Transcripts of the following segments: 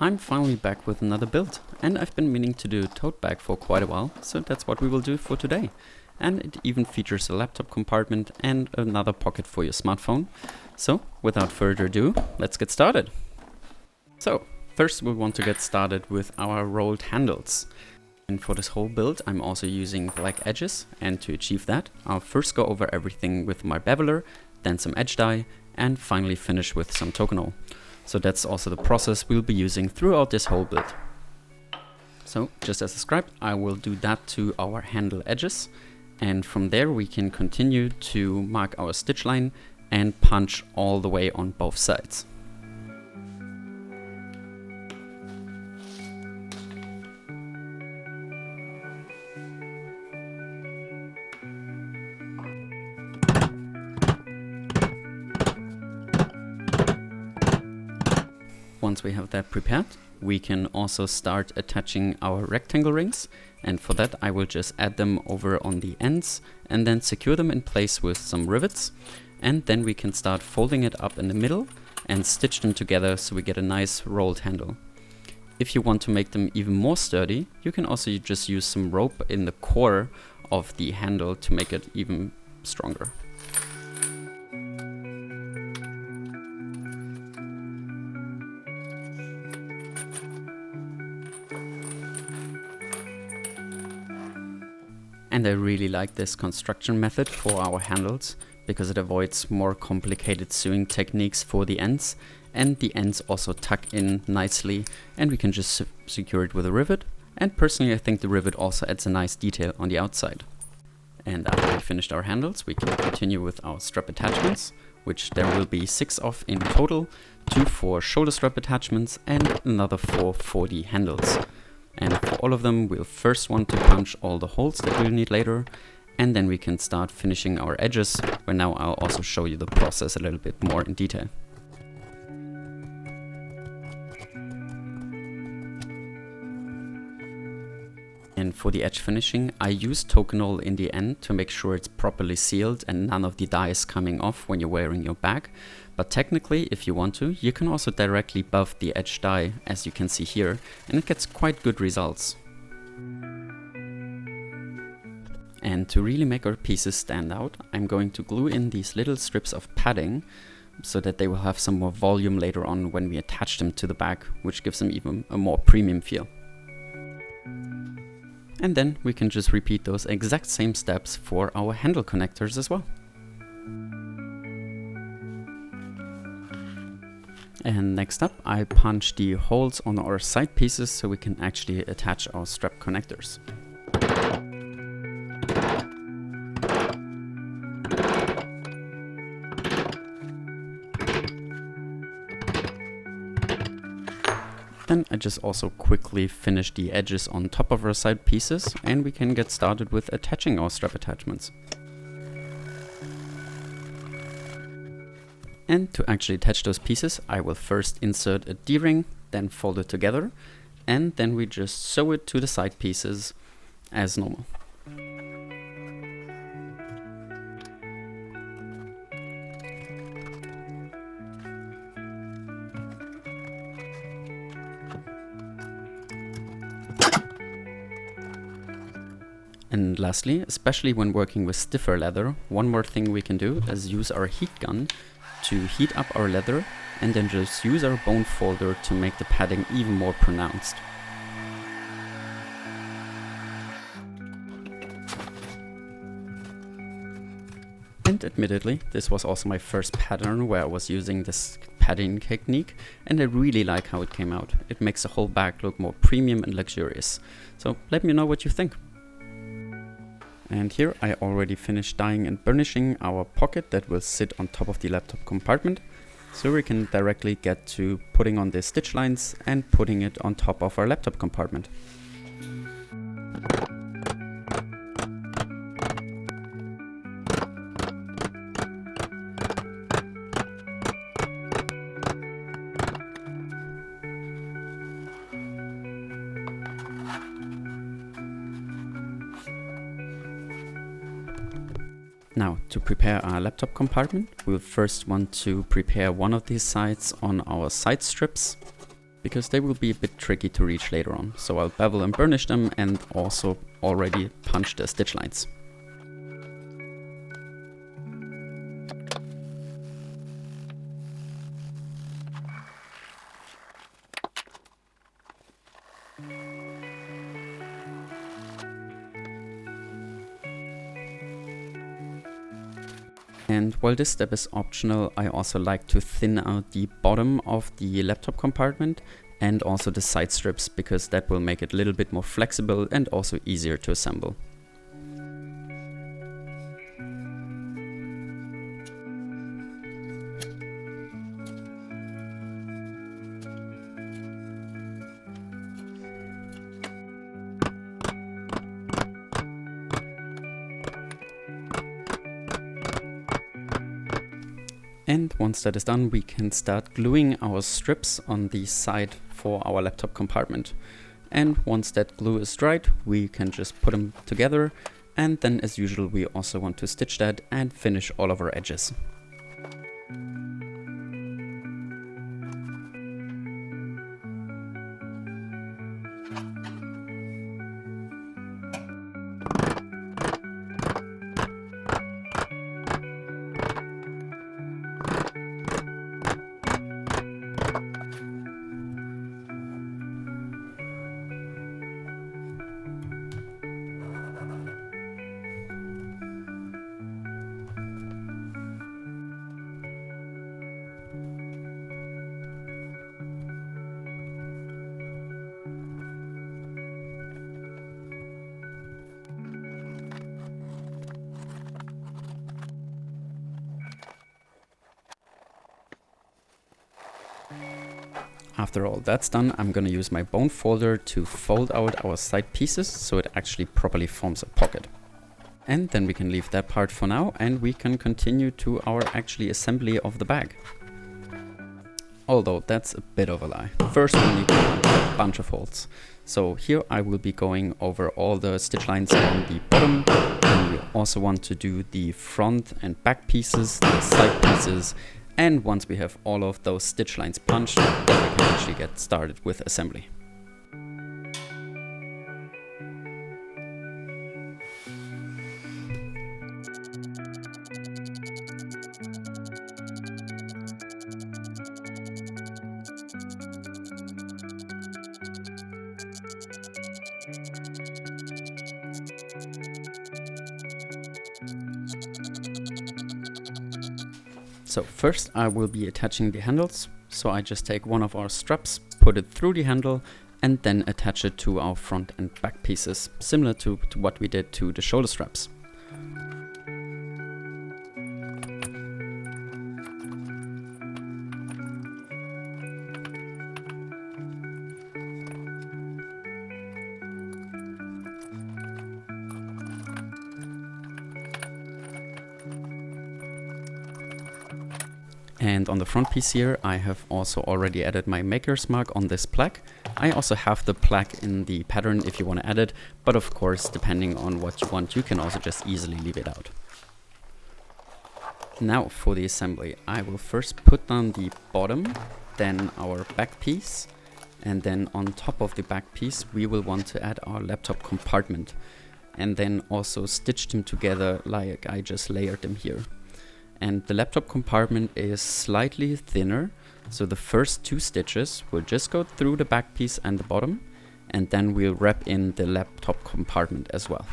I'm finally back with another build, and I've been meaning to do a tote bag for quite a while, so that's what we will do for today. And it even features a laptop compartment and another pocket for your smartphone. So without further ado, let's get started. So first we want to get started with our rolled handles. And for this whole build I'm also using black edges, and to achieve that I'll first go over everything with my beveler, then some edge dye, and finally finish with some tokenol. So that's also the process we'll be using throughout this whole build. So just as described, I will do that to our handle edges, and from there we can continue to mark our stitch line and punch all the way on both sides. Once we have that prepared, we can also start attaching our rectangle rings, and for that I will just add them over on the ends and then secure them in place with some rivets, and then we can start folding it up in the middle and stitch them together so we get a nice rolled handle. If you want to make them even more sturdy, you can also just use some rope in the core of the handle to make it even stronger. And I really like this construction method for our handles because it avoids more complicated sewing techniques for the ends, and the ends also tuck in nicely and we can just secure it with a rivet, and personally I think the rivet also adds a nice detail on the outside. And after we finished our handles, we can continue with our strap attachments, which there will be 6 of in total, 2 for shoulder strap attachments and another 4 for the handles. And for all of them we'll first want to punch all the holes that we'll need later, and then we can start finishing our edges, where now I'll also show you the process a little bit more in detail. And for the edge finishing, I use tokenol in the end to make sure it's properly sealed and none of the dye is coming off when you're wearing your bag. But technically, if you want to, you can also directly buff the edge dye, as you can see here, and it gets quite good results. And to really make our pieces stand out, I'm going to glue in these little strips of padding so that they will have some more volume later on when we attach them to the bag, which gives them even a more premium feel. And then we can just repeat those exact same steps for our handle connectors as well. And next up, I punch the holes on our side pieces so we can actually attach our strap connectors. Then I just also quickly finish the edges on top of our side pieces, and we can get started with attaching our strap attachments. And to actually attach those pieces, I will first insert a D-ring, then fold it together, and then we just sew it to the side pieces as normal. And lastly, especially when working with stiffer leather, one more thing we can do is use our heat gun to heat up our leather, and then just use our bone folder to make the padding even more pronounced. And admittedly, this was also my first pattern where I was using this padding technique, and I really like how it came out. It makes the whole bag look more premium and luxurious. So let me know what you think. And here I already finished dyeing and burnishing our pocket that will sit on top of the laptop compartment, so we can directly get to putting on the stitch lines and putting it on top of our laptop compartment. Now, to prepare our laptop compartment, we'll first want to prepare one of these sides on our side strips. because they will be a bit tricky to reach later on. So I'll bevel and burnish them and also already punch the stitch lines. And while this step is optional, I also like to thin out the bottom of the laptop compartment and also the side strips, because that will make it a little bit more flexible and also easier to assemble. And once that is done, we can start gluing our strips on the side for our laptop compartment. And once that glue is dried, we can just put them together. And then as usual, we also want to stitch that and finish all of our edges. After all that's done, I'm gonna use my bone folder to fold out our side pieces so it actually properly forms a pocket. And then we can leave that part for now and we can continue to our actually assembly of the bag. Although that's a bit of a lie. First we need to punch a bunch of holes. So here I will be going over all the stitch lines on the bottom, and we also want to do the front and back pieces, the side pieces. And once we have all of those stitch lines punched, then we can actually get started with assembly. So first I will be attaching the handles. So I just take one of our straps, put it through the handle, and then attach it to our front and back pieces, similar to what we did to the shoulder straps. And on the front piece here, I have also already added my maker's mark on this plaque. I also have the plaque in the pattern if you want to add it, but of course, depending on what you want, you can also just easily leave it out. Now for the assembly, I will first put down the bottom, then our back piece, and then on top of the back piece, we will want to add our laptop compartment, and then also stitch them together like I just layered them here. And the laptop compartment is slightly thinner, so the first two stitches will just go through the back piece and the bottom, and then we'll wrap in the laptop compartment as well.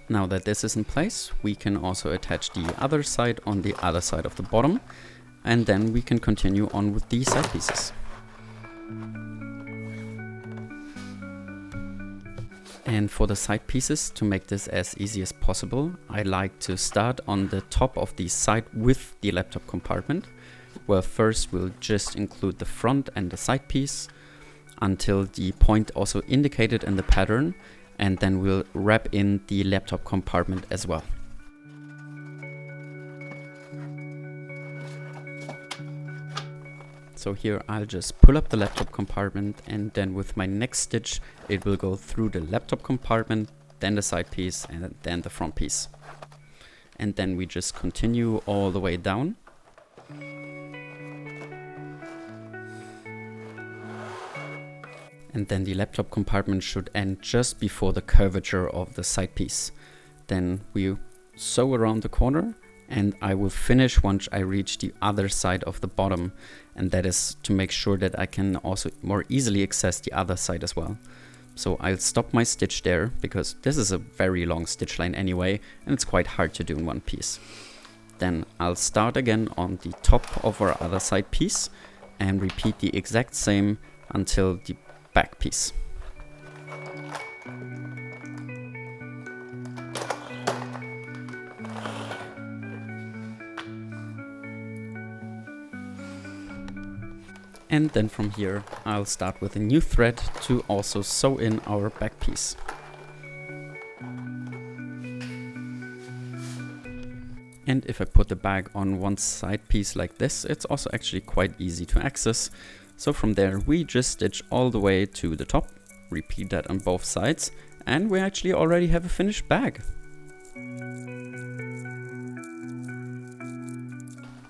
Now that this is in place, we can also attach the other side on the other side of the bottom, and then we can continue on with the side pieces. And for the side pieces, to make this as easy as possible, I like to start on the top of the side with the laptop compartment, where first we'll just include the front and the side piece until the point also indicated in the pattern. and then we'll wrap in the laptop compartment as well. So here I'll just pull up the laptop compartment, and then with my next stitch it will go through the laptop compartment, then the side piece, and then the front piece. And then we just continue all the way down. And then the laptop compartment should end just before the curvature of the side piece. Then we sew around the corner, and I will finish once I reach the other side of the bottom, and that is to make sure that I can also more easily access the other side as well. So I'll stop my stitch there, because this is a very long stitch line anyway, and it's quite hard to do in one piece. Then I'll start again on the top of our other side piece and repeat the exact same until the back piece. And then from here I'll start with a new thread to also sew in our back piece. And if I put the bag on one side piece like this, it's also actually quite easy to access. So from there we just stitch all the way to the top, repeat that on both sides, and we actually already have a finished bag.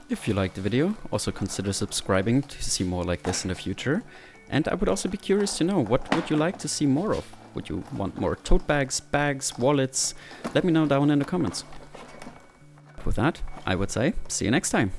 If you liked the video, also consider subscribing to see more like this in the future. And I would also be curious to know, what would you like to see more of? Would you want more tote bags, bags, wallets? Let me know down in the comments. With that, I would say, see you next time.